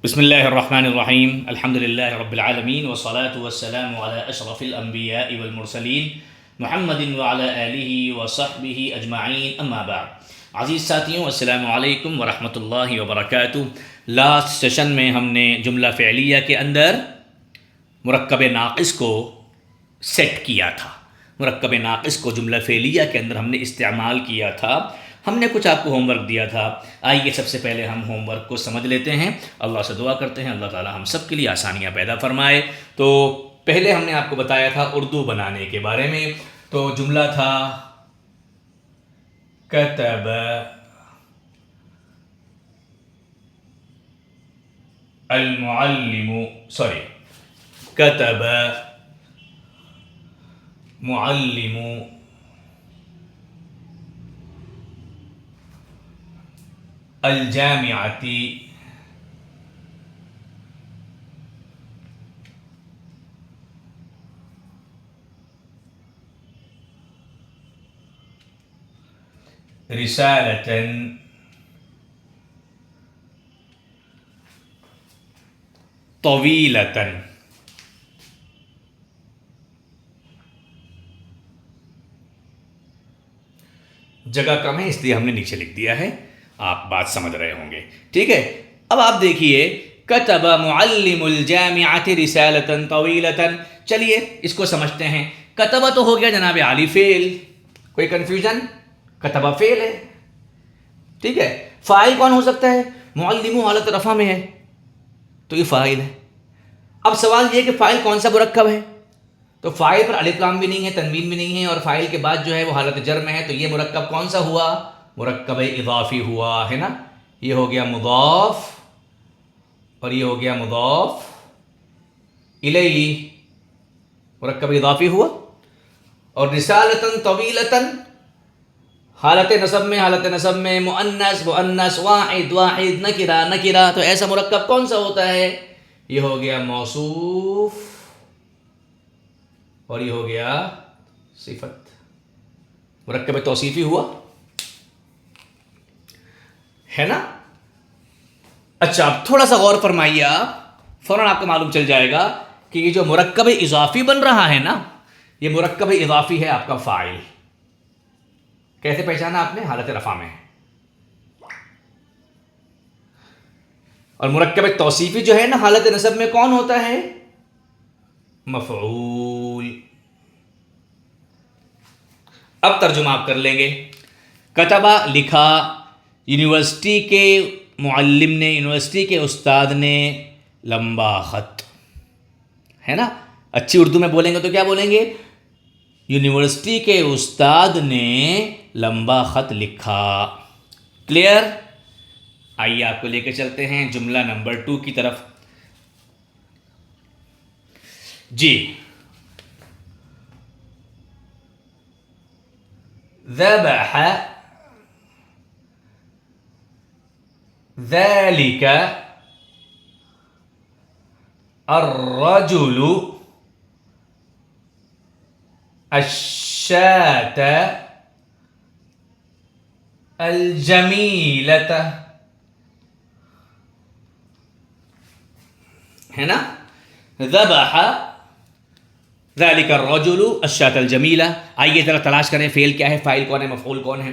بسم اللہ الرحمن الرحیم الحمد للہ رب العالمین والصلاة والسلام علی اشرف الانبیاء والمرسلین محمد وعلی آلہ وصحبہ اجمعین اما بعد۔ عزیز ساتھیوں، السلام علیکم ورحمۃ اللہ وبرکاتہ۔ لاسٹ سیشن میں ہم نے جملہ فعلیہ کے اندر مرکب ناقص کو سیٹ کیا تھا، مرکب ناقص کو جملہ فعلیہ کے اندر ہم نے استعمال کیا تھا۔ ہم نے کچھ آپ کو ہوم ورک دیا تھا، آئیے سب سے پہلے ہم ہوم ورک کو سمجھ لیتے ہیں، اللہ سے دعا کرتے ہیں اللہ تعالی ہم سب کے لیے آسانیاں پیدا فرمائے۔ تو پہلے ہم نے آپ کو بتایا تھا اردو بنانے کے بارے میں، تو جملہ تھا کتب المعلم کتب معلم الجامعة رسالة طويلة۔ جگہ کم ہے اس لیے ہم نے نیچے لکھ دیا ہے، آپ بات سمجھ رہے ہوں گے، ٹھیک ہے۔ اب آپ دیکھیے کتب معلم الجامعۃ رسالۃ طویلۃ، چلیے اس کو سمجھتے ہیں۔ کتبہ تو ہو گیا جناب عالی فعل، کوئی کنفیوژن؟ کتبہ فعل ہے، ٹھیک ہے۔ فاعل کون ہو سکتا ہے؟ معلم حالت رفع میں ہے تو یہ فاعل ہے۔ اب سوال یہ ہے کہ فاعل کون سا مرکب ہے؟ تو فاعل پر الف لام بھی نہیں ہے، تنوین بھی نہیں ہے، اور فاعل کے بعد جو ہے وہ حالت جر میں ہے، تو یہ مرکب کون سا ہوا؟ مرکب اضافی ہوا ہے نا۔ یہ ہو گیا مضاف اور یہ ہو گیا مضاف الیہ، مرکب اضافی ہوا۔ اور رسالتاً طویلتاً حالت نصب میں مؤنث واحد نکرہ، تو ایسا مرکب کون سا ہوتا ہے؟ یہ ہو گیا موصوف اور یہ ہو گیا صفت، مرکب توصیفی ہوا ہے نا۔ اچھا اب تھوڑا سا غور فرمائیے، آپ فوراً آپ کو معلوم چل جائے گا کہ یہ جو مرکب اضافی بن رہا ہے نا، یہ مرکب اضافی ہے آپ کا فاعل۔ کیسے پہچانا آپ نے؟ حالت رفع میں۔ اور مرکب توصیفی جو ہے نا حالت نصب میں کون ہوتا ہے؟ مفعول۔ اب ترجمہ آپ کر لیں گے۔ کتبہ لکھا، یونیورسٹی کے معلم نے، یونیورسٹی کے استاد نے لمبا خط، ہے نا۔ اچھی اردو میں بولیں گے تو کیا بولیں گے؟ یونیورسٹی کے استاد نے لمبا خط لکھا۔ کلیئر؟ آئیے آپ کو لے کے چلتے ہیں جملہ نمبر 2 کی طرف۔ جی، ذبح ذلك الرجل الشاة الجميلة، ہے نا۔ ذبح ذلك الرجل الشاة الجميلة۔ آئیے ذرا تلاش کریں فعل کیا ہے، فاعل کون ہے، مفعول کون ہے۔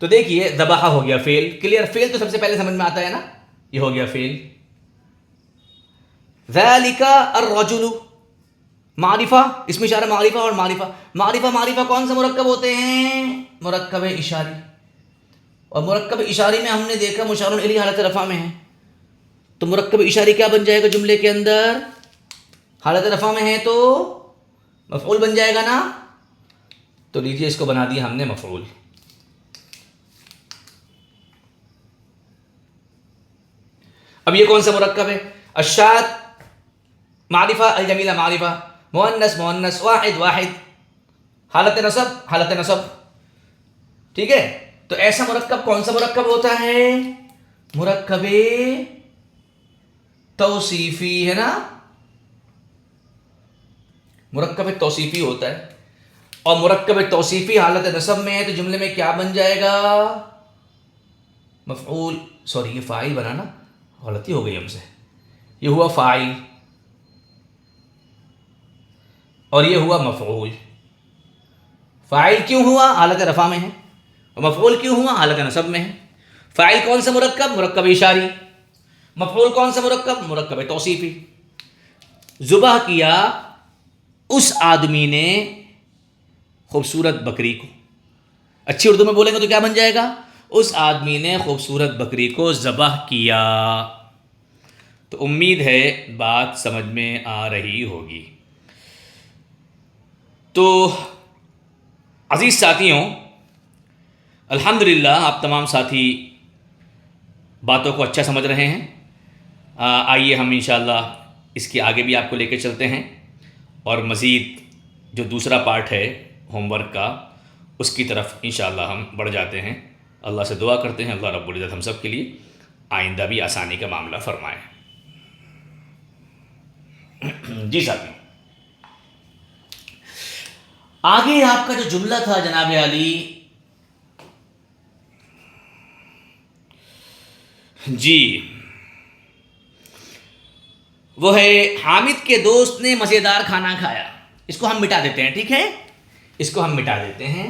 تو دیکھیے ذبح ہو گیا فعل، کلیئر۔ فعل تو سب سے پہلے سمجھ میں آتا ہے نا، یہ ہو گیا فعل۔ ذلك الرجل معرفہ، اسم اشارہ معرفہ اور معرفہ کون سا مرکب ہوتے ہیں؟ مرکب اشاری۔ اور مرکب اشاری میں ہم نے دیکھا مشار الیہ حالت رفع میں ہے، تو مرکب اشاری کیا بن جائے گا جملے کے اندر؟ حالت رفع میں ہے تو مفعول بن جائے گا نا۔ تو لیجیے اس کو بنا دیا ہم نے مفعول۔ اب یہ کون سا مرکب ہے؟ الشاة معرفہ، الجمیلہ معرفہ، مؤنث واحد، حالت نصب، ٹھیک ہے۔ تو ایسا مرکب کون سا مرکب ہوتا ہے؟ مرکب توصیفی، ہے نا، مرکب توصیفی ہوتا ہے۔ اور مرکب توصیفی حالت نصب میں ہے تو جملے میں کیا بن جائے گا؟ مفعول، سوری یہ فاعل بنا نا، غلطی ہو گئی ہم سے، یہ ہوا فاعل اور یہ ہوا مفعول. فاعل کیوں ہوا؟ حالت رفع میں ہے. اور مفعول کیوں ہوا؟ حالت نصب میں ہے. فاعل کون سا مرکب؟ مرکب اشاری. مفعول کون سا مرکب؟ مرکب توصیفی. ذبح کیا اس آدمی نے خوبصورت بکری کو. اچھی اردو میں بولیں گے تو کیا بن جائے گا؟ اس آدمی نے خوبصورت بکری کو ذبح کیا. تو امید ہے بات سمجھ میں آ رہی ہوگی. تو عزیز ساتھیوں، الحمدللہ آپ تمام ساتھی باتوں کو اچھا سمجھ رہے ہیں. آئیے ہم انشاءاللہ اس کے آگے بھی آپ کو لے کے چلتے ہیں اور مزید جو دوسرا پارٹ ہے ہوم ورک کا اس کی طرف انشاءاللہ ہم بڑھ جاتے ہیں. اللہ سے دعا کرتے ہیں اللہ رب العزت ہم سب کے لیے آئندہ بھی آسانی کا معاملہ فرمائے. جی ساتھیوں، آگے آپ کا جو جملہ تھا جناب علی، جی وہ ہے حامد کے دوست نے مزیدار کھانا کھایا. اس کو ہم مٹا دیتے ہیں، ٹھیک ہے؟ اس کو ہم مٹا دیتے ہیں.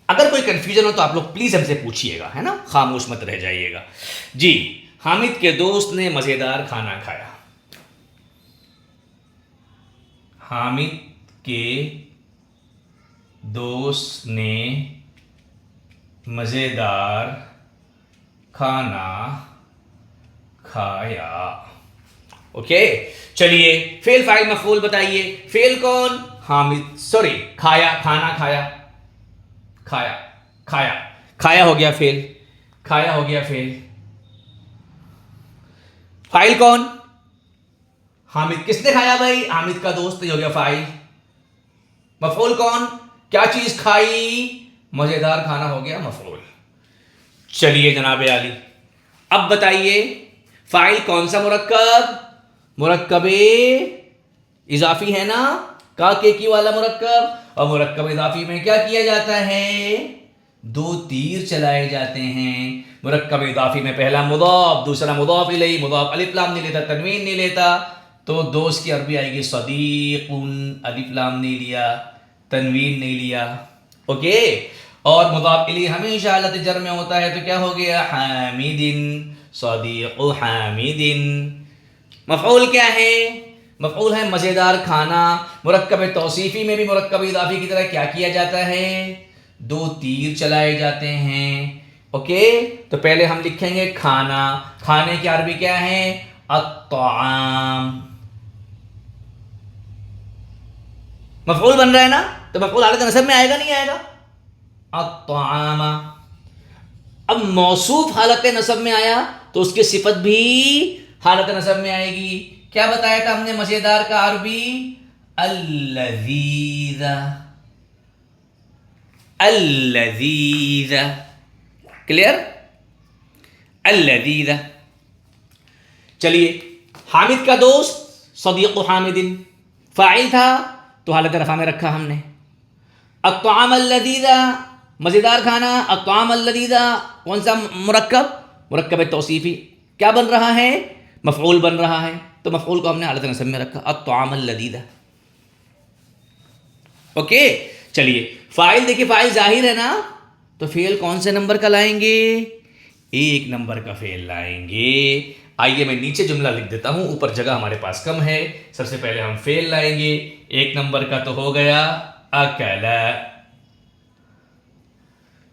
اگر کوئی کنفیوژن ہو تو آپ لوگ پلیز ہم سے پوچھیے گا، ہے نا، خاموش مت رہ جائیے گا. جی، حامد کے دوست نے مزیدار کھانا کھایا. حامد کے دوست نے مزیدار کھانا کھایا. اوکے، چلیے فعل فاعل مفعول بتائیے. فعل کون؟ حامد. سوری، کھایا، کھانا کھایا. کھایا کھایا کھایا ہو گیا فعل. کھایا ہو گیا فعل. فاعل کون؟ حامد. کس نے کھایا بھائی؟ حامد کا دوست. یہ ہو گیا فاعل. مفعول کون؟ کیا چیز کھائی؟ مزیدار کھانا ہو گیا مفعول. چلیے جناب عالی، اب بتائیے فاعل کون سا مرکب؟ مرکب اضافی ہے نا، کا کے کی والا مرکب. اور مرکب اضافی میں کیا کیا جاتا ہے؟ دو تیر چلائے جاتے ہیں. مرکب اضافی میں پہلا مضاف، دوسرا مضاف الیہ. مضاف الف لام نہیں لیتا، تنوین نہیں لیتا، تو دوست کی عربی آئے گی صدیق. الف لام نہیں لیا، تنوین نہیں لیا. اوکے. اور مضاف الیہ ہمیشہ حالت جر میں ہوتا ہے، تو کیا ہو گیا؟ حامد. صدیق حامد. مفعول کیا ہے؟ مفعول ہے مزیدار کھانا. مرکب توصیفی میں بھی مرکب اضافی کی طرح کیا کیا جاتا ہے؟ دو تیر چلائے جاتے ہیں. اوکے، تو پہلے ہم لکھیں گے کھانا. کھانے کی عربی کیا ہے؟ الطعام. مفعول بن رہا ہے نا، تو مفعول حالت نصب میں آئے گا نہیں آئے گا؟ الطعام. اب موصوف حالت نصب میں آیا تو اس کی صفت بھی حالت نصب میں آئے گی. کیا بتایا تھا ہم نے مزیدار کا عربی؟ اللذیذ. اللذیذ. کلیئر؟ اللذیذ. چلیے، حامد کا دوست صدیق حامد فاعل تھا تو حالت رفع میں رکھا ہم نے. الطعام اللذیذ مزیدار کھانا. الطعام اللذیذ کون سا مرکب؟ مرکب توصیفی. کیا بن رہا ہے؟ مفعول بن رہا ہے، تو مفعول کو ہم نے حالت نصب میں رکھا الطعام اللذیذ. اوکے، چلیے فاعل دیکھیے، فاعل ظاہر ہے نا، تو فعل کون سے نمبر کا لائیں گے؟ ایک نمبر کا فعل لائیں گے. آئیے میں نیچے جملہ لکھ دیتا ہوں، اوپر جگہ ہمارے پاس کم ہے. سب سے پہلے ہم فعل لائیں گے. ایک نمبر کا تو ہو گیا اکل.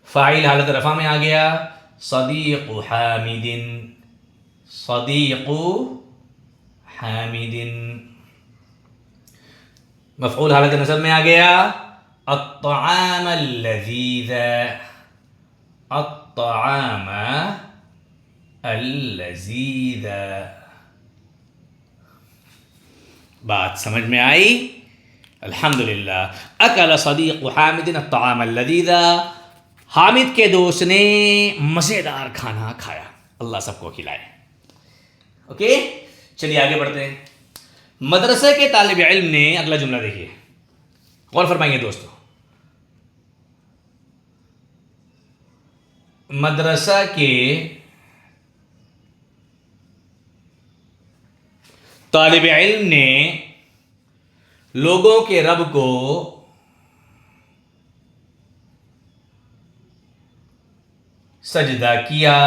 فاعل حالت رفع میں آ گیا صدیق حامد. صدیق حامد. مفعول حالت نصب میں آ گیا الطعام اللذیذ. الطعام اللذیذ. بات سمجھ میں آئی؟ الحمدللہ. اکل صدیق حامد الطعام اللذیذ. حامد کے دوست نے مزیدار کھانا کھایا. اللہ سب کو کھلائے. اوکے، چلیے آگے بڑھتے ہیں. مدرسے کے طالب علم نے، اگلا جملہ دیکھیے، غور فرمائیے دوستو. مدرسہ کے طالب علم نے لوگوں کے رب کو سجدہ کیا.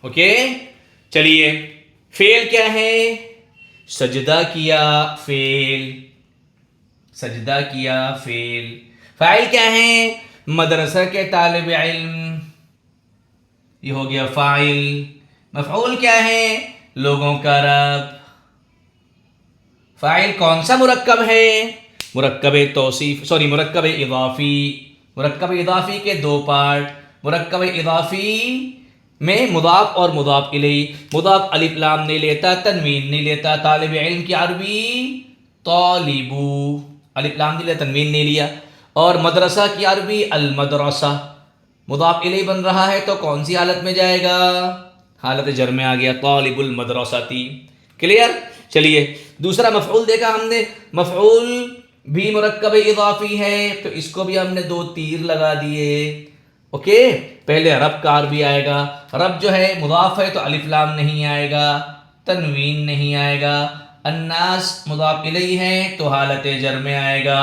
اوکے چلیے فعل کیا ہے؟ سجدہ کیا فعل، سجدہ کیا فعل. فاعل کیا ہے؟ مدرسہ کے طالب علم، یہ ہو گیا فاعل. مفعول کیا ہے؟ لوگوں کا رب. فاعل کون سا مرکب ہے؟ مرکب توصیف مرکب اضافی. مرکب اضافی کے دو پارٹ. مرکب اضافی میں مضاف اور مضاف الیہ. مضاف الف لام نہیں لیتا، تنوین نہیں لیتا. طالب علم کی عربی طالبو، الف لام نہیں لیا، تنوین نہیں لیا. اور مدرسہ کی عربی المدرسہ. مضاف الیہ بن رہا ہے تو کون سی حالت میں جائے گا؟ حالت جر میں آ گیا، طالب المدرستی. کلیئر؟ چلیے دوسرا مفعول دیکھا ہم نے. مفعول بھی مرکب اضافی ہے تو اس کو بھی ہم نے دو تیر لگا دیے. اوکے پہلے رب کا عربی آئے گا. رب جو ہے مضاف ہے تو الف لام نہیں آئے گا، تنوین نہیں آئے گا. الناس مضاف الیہ ہے تو حالت جر میں آئے گا،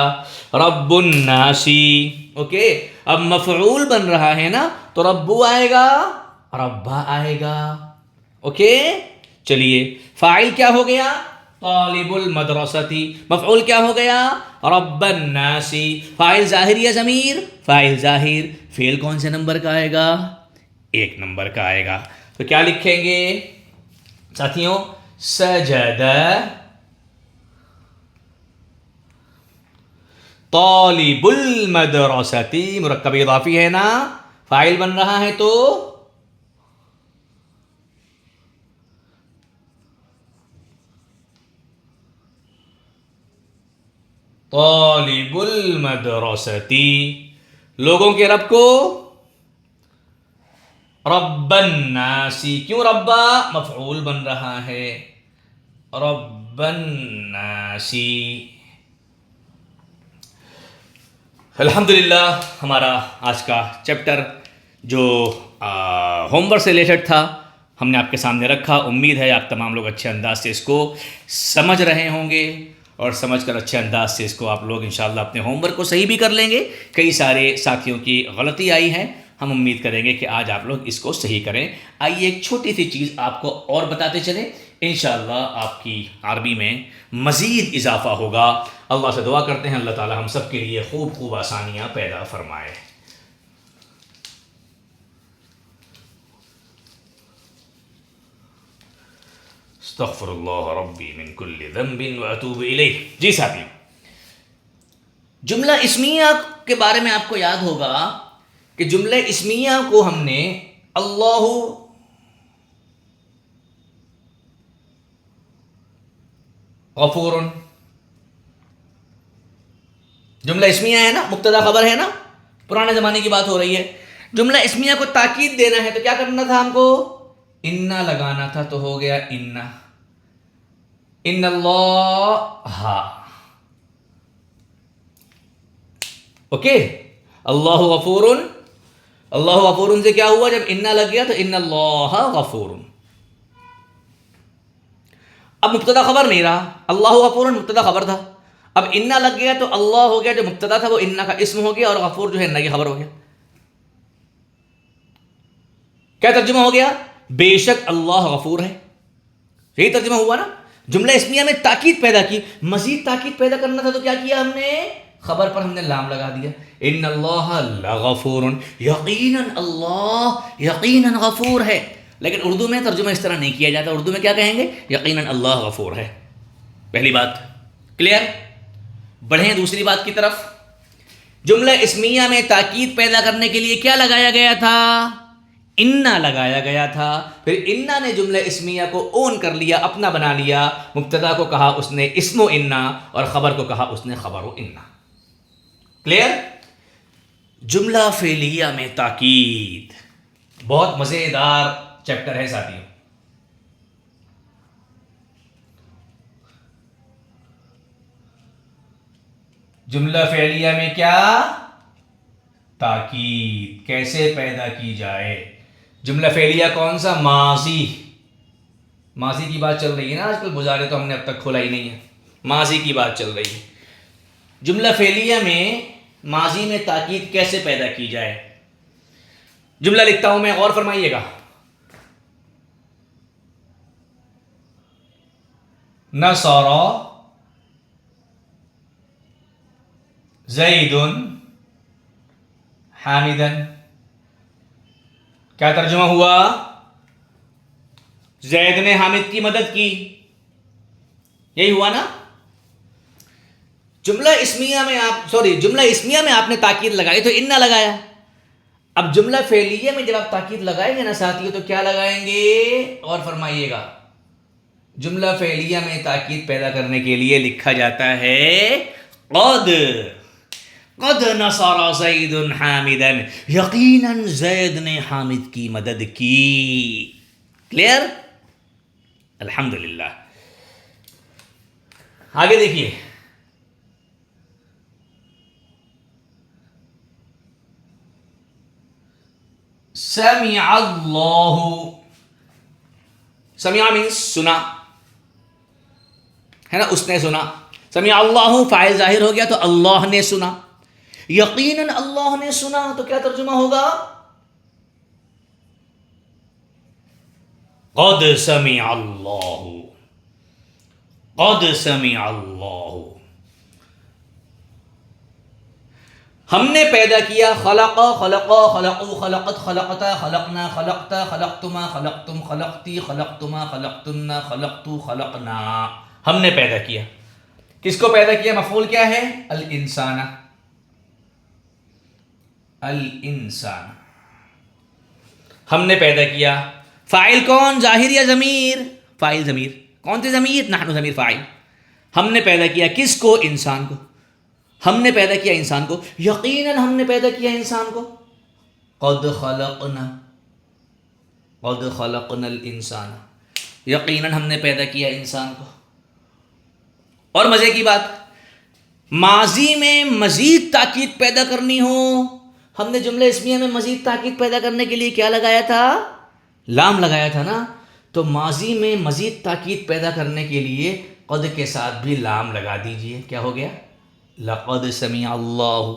رب الناسی. اوکے اب مفعول بن رہا ہے نا تو ربو آئے گا، ربا آئے گا. اوکے چلیے فاعل کیا ہو گیا؟ طالب المدرستی. مفعول کیا ہو گیا؟ رب الناسی. فاعل ظاہر یا ضمیر؟ فاعل ظاہر. فعل کون سے نمبر کا آئے گا؟ 1 نمبر کا آئے گا. تو کیا لکھیں گے ساتھیوں؟ سجد طالب المدرستی. مرکب اضافی ہے نا، فاعل بن رہا ہے تو طالب المدرستی. لوگوں کے رب کو رب الناسی. کیوں ربا؟ مفعول بن رہا ہے، رب الناسی. الحمدللہ ہمارا آج کا چیپٹر جو ہوم ورک سے ریلیٹڈ تھا ہم نے آپ کے سامنے رکھا. امید ہے آپ تمام لوگ اچھے انداز سے اس کو سمجھ رہے ہوں گے اور سمجھ کر اچھے انداز سے اس کو آپ لوگ انشاءاللہ اپنے ہوم ورک کو صحیح بھی کر لیں گے. کئی سارے ساتھیوں کی غلطی آئی ہیں، ہم امید کریں گے کہ آج آپ لوگ اس کو صحیح کریں. آئیے ایک چھوٹی سی چیز آپ کو اور بتاتے چلیں، انشاءاللہ آپ کی عربی میں مزید اضافہ ہوگا. اللہ سے دعا کرتے ہیں اللہ تعالی ہم سب کے لیے خوب خوب آسانیاں پیدا فرمائے. استغفر اللہ ربی من کل ذنب واتوب الیہ. جی ساتھی، جملہ اسمیہ کے بارے میں آپ کو یاد ہوگا کہ جملہ اسمیہ کو ہم نے اللہ غفور، جملہ اسمیہ ہے نا، مبتدا خبر ہے نا، پرانے زمانے کی بات ہو رہی ہے. جملہ اسمیہ کو تاکید دینا ہے تو کیا کرنا تھا؟ ہم کو انا لگانا تھا تو ہو گیا انا. ان اللہ، اوکے اللہ غفور. اللہ غفور سے کیا ہوا؟ جب انا لگ گیا تو ان اللہ غفور. اب مبتدا خبر نہیں رہا، اللہ غفور مبتدا خبر تھا. اب انا لگ گیا تو اللہ ہو گیا، جو مبتدا تھا وہ انا کا اسم ہو گیا، اور غفور جو ہے انا کی خبر ہو گیا. کیا ترجمہ ہو گیا؟ بے شک اللہ غفور ہے. یہی ترجمہ ہوا نا. جملہ اسمیہ میں تاکید پیدا کی، مزید تاکید پیدا کرنا تھا تو کیا کیا ہم نے؟ خبر پر ہم نے لام لگا دیا. ان اللہ لغفور، یقیناً اللہ یقیناً غفور ہے. لیکن اردو میں ترجمہ اس طرح نہیں کیا جاتا. اردو میں کیا کہیں گے؟ یقیناً اللہ غفور ہے. پہلی بات کلیئر. بڑھیں دوسری بات کی طرف. جملہ اسمیہ میں تاکید پیدا کرنے کے لیے کیا لگایا گیا تھا؟ انا لگایا گیا تھا. پھر انا نے جملہ اسمیہ کو اون کر لیا، اپنا بنا لیا. مبتدا کو کہا اس نے اسم و انا، اور خبر کو کہا اس نے خبر و انا. کلیئر. جملہ فعلیہ میں تاکید بہت مزیدار چیپٹر ہے ساتھیوں. جملہ فعلیہ میں کیا؟ تاکید کیسے پیدا کی جائے. جملہ فعلیہ کون سا؟ ماضی. ماضی کی بات چل رہی ہے نا آج کل، گزارے تو ہم نے اب تک کھولا ہی نہیں ہے، ماضی کی بات چل رہی ہے۔ جملہ فعلیہ میں ماضی میں تاکید کیسے پیدا کی جائے؟ جملہ لکھتا ہوں میں، غور فرمائیے گا۔ نصر زید حامدا، کیا ترجمہ ہوا؟ زید نے حامد کی مدد کی، یہی ہوا نا؟ جملہ اسمیہ میں آپ نے تاکید لگائی تو انّا لگایا۔ اب جملہ فعلیہ میں جب آپ تاکید لگائیں گے نا ساتھیو تو کیا لگائیں گے؟ اور فرمائیے گا، جملہ فعلیہ میں تاکید پیدا کرنے کے لیے لکھا جاتا ہے قد نصر زید حامدا، یقیناً زید نے حامد کی مدد کی۔ کلیئر؟ الحمدللہ۔ آگے دیکھیے، سمع اللہ، سمع مینس سنا ہے نا، اس نے سنا۔ سمع اللہ فاعل ظاہر ہو گیا تو اللہ نے سنا، یقیناً اللہ نے سنا تو کیا ترجمہ ہوگا؟ قد سمع اللہ، قد سمع اللہ، ہم نے پیدا کیا۔ خلق خلقا خلقو خلقت خلقتا خلقنا خلقتا خلقتما خلقتم خلقتی خلقتما خلقتن خلقتو خلقنا، ہم نے پیدا کیا۔ کس کو پیدا کیا؟ مفعول کیا ہے؟ الانسان، الانسان، ہم نے پیدا کیا۔ فاعل کون؟ ظاہر یا ضمیر؟ فاعل ضمیر۔ کون سی ضمیر؟ نحن ضمیر فاعل۔ ہم نے پیدا کیا کس کو؟ انسان کو۔ ہم نے پیدا کیا انسان کو، یقیناً ہم نے پیدا کیا انسان کو۔ قد خلقنا، قد خلقنا الانسان، یقیناً ہم نے پیدا کیا انسان کو۔ اور مزے کی بات، ماضی میں مزید تاکید پیدا کرنی ہو، ہم نے جملہ اسمیہ میں مزید تاکید پیدا کرنے کے لیے کیا لگایا تھا؟ لام لگایا تھا نا۔ تو ماضی میں مزید تاکید پیدا کرنے کے لیے قد کے ساتھ بھی لام لگا دیجئے، کیا ہو گیا؟ لقد سمع اللہ،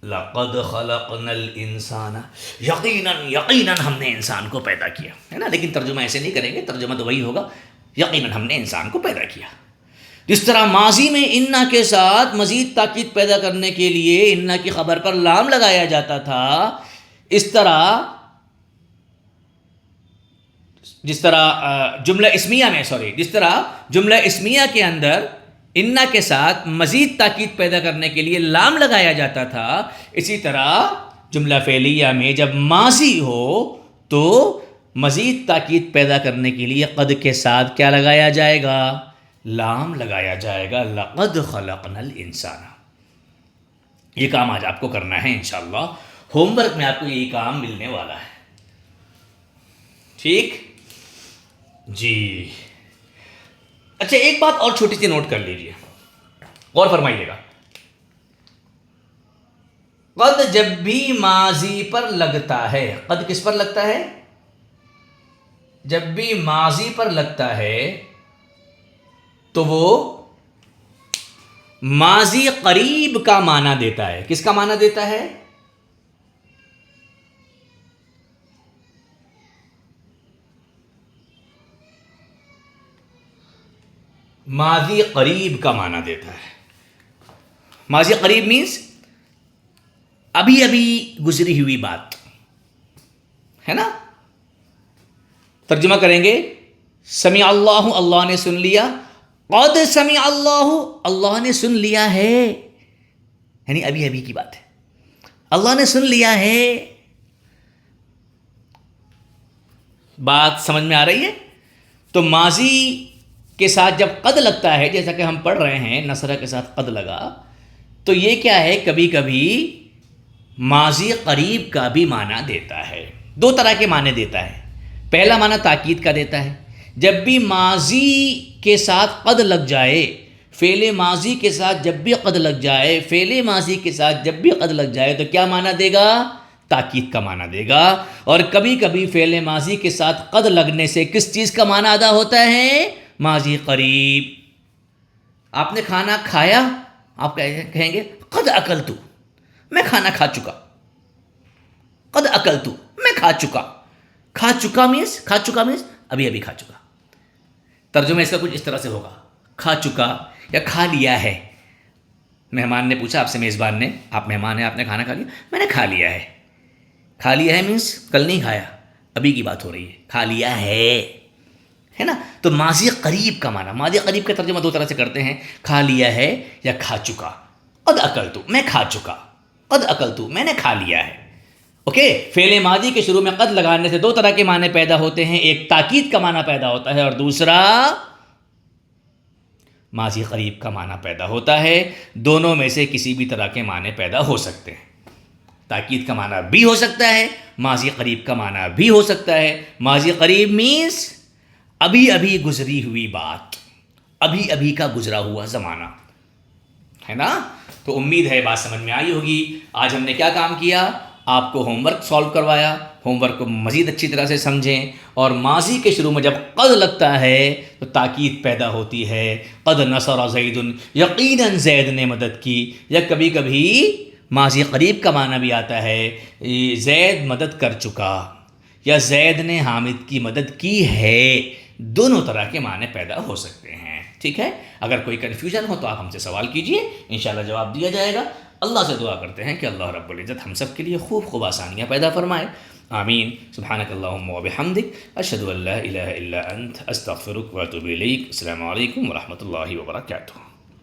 لقد خلقنا الانسان، یقیناً ہم نے انسان کو پیدا کیا، ہے نا۔ لیکن ترجمہ ایسے نہیں کریں گے، ترجمہ تو وہی ہوگا، یقیناً ہم نے انسان کو پیدا کیا۔ جس طرح ماضی میں انا کے ساتھ مزید تاکید پیدا کرنے کے لیے انا کی خبر پر لام لگایا جاتا تھا، اس طرح جس طرح جملہ اسمیہ کے اندر انا کے ساتھ مزید تاکید پیدا کرنے کے لیے لام لگایا جاتا تھا، اسی طرح جملہ فعلیہ میں جب ماضی ہو تو مزید تاکید پیدا کرنے کے لیے قد کے ساتھ کیا لگایا جائے گا؟ لام لگایا جائے گا۔ لقد خلقنا الانسان۔ یہ کام آج آپ کو کرنا ہے انشاءاللہ، ہوم ورک میں آپ کو یہی کام ملنے والا ہے، ٹھیک جی۔ اچھا ایک بات اور چھوٹی سی نوٹ کر لیجئے، غور فرمائیے گا۔ قد جب بھی ماضی پر لگتا ہے، قد کس پر لگتا ہے؟ جب بھی ماضی پر لگتا ہے تو وہ ماضی قریب کا معنی دیتا ہے۔ کس کا معنی دیتا ہے؟ ماضی قریب کا معنی دیتا ہے۔ ماضی قریب مینس ابھی ابھی گزری ہوئی بات ہے نا۔ ترجمہ کریں گے، سمع اللہ، اللہ نے سن لیا، قد سمع اللہ، اللہ نے سن لیا ہے، یعنی ابھی ابھی کی بات ہے، اللہ نے سن لیا ہے۔ بات سمجھ میں آ رہی ہے؟ تو ماضی کے ساتھ جب قد لگتا ہے، جیسا کہ ہم پڑھ رہے ہیں نصرہ کے ساتھ قد لگا، تو یہ کیا ہے؟ کبھی کبھی ماضی قریب کا بھی معنی دیتا ہے۔ دو طرح کے معنی دیتا ہے۔ پہلا معنی تاکید کا دیتا ہے، جب بھی ماضی کے ساتھ قد لگ جائے، فعل ماضی کے ساتھ جب بھی قد لگ جائے، فعل ماضی کے ساتھ جب بھی قد لگ جائے تو کیا معنی دے گا؟ تاکید کا معنی دے گا. اور کبھی کبھی فعل ماضی کے ساتھ قد لگنے سے کس چیز کا معنی ادا ہوتا ہے؟ ماضی قریب. آپ نے کھانا کھایا، آپ کہیں گے قد اکلتو، میں کھانا کھا چکا. قد اکلتو، میں کھا چکا. کھا چکا مینس ابھی ابھی کھا چکا. ترجمہ اس کا کچھ اس طرح سے ہوگا، کھا چکا یا کھا لیا ہے. مہمان نے پوچھا آپ سے، میزبان نے، آپ مہمان ہیں، آپ نے کھانا کھا لیا؟ میں نے کھا لیا ہے. کھا لیا ہے مینس کل نہیں کھایا، ابھی کی بات ہو رہی ہے. کھا لیا ہے نا. تو ماضی قریب کا معنی، ماضی قریب کا ترجمہ دو طرح سے کرتے ہیں، کھا لیا ہے یا کھا چکا. قد اکلتو، میں کھا چکا. قد اکلتو، میں نے کھا لیا ہے. اوکے. فعل ماضی کے شروع میں قد لگانے سے دو طرح کے معنی پیدا ہوتے ہیں، ایک تاکید کا معنی پیدا ہوتا ہے اور دوسرا ماضی قریب کا معنی پیدا ہوتا ہے. دونوں میں سے کسی بھی طرح کے معنی پیدا ہو سکتے ہیں. تاکید کا معنی بھی ہو سکتا ہے، ماضی قریب کا معنی بھی ہو سکتا ہے. ماضی قریب مینس ابھی ابھی گزری ہوئی بات، ابھی ابھی کا گزرا ہوا زمانہ، ہے نا. تو امید ہے بات سمجھ میں آئی ہوگی. آج ہم نے کیا کام کیا؟ آپ کو ہوم ورک سالو کروایا. ہوم ورک کو مزید اچھی طرح سے سمجھیں. اور ماضی کے شروع میں جب قد لگتا ہے تو تاکید پیدا ہوتی ہے. قد نصر زید، یقیناً زید نے مدد کی. یا کبھی کبھی ماضی قریب کا معنی بھی آتا ہے، زید مدد کر چکا یا زید نے حامد کی مدد کی ہے. دونوں طرح کے معنی پیدا ہو سکتے ہیں. ٹھیک ہے. اگر کوئی کنفیوژن ہو تو آپ ہم سے سوال کیجئے، انشاءاللہ جواب دیا جائے گا. اللہ سے دعا کرتے ہیں کہ اللہ رب العزت ہم سب کے لیے خوب خوب آسانیاں پیدا فرمائے. آمین. سبحانک اللہم و بحمدک، اشہد ان لا الہ الا انت، استغفرک و اتوب الیک. السلام علیکم ورحمۃ اللہ وبرکاتہ.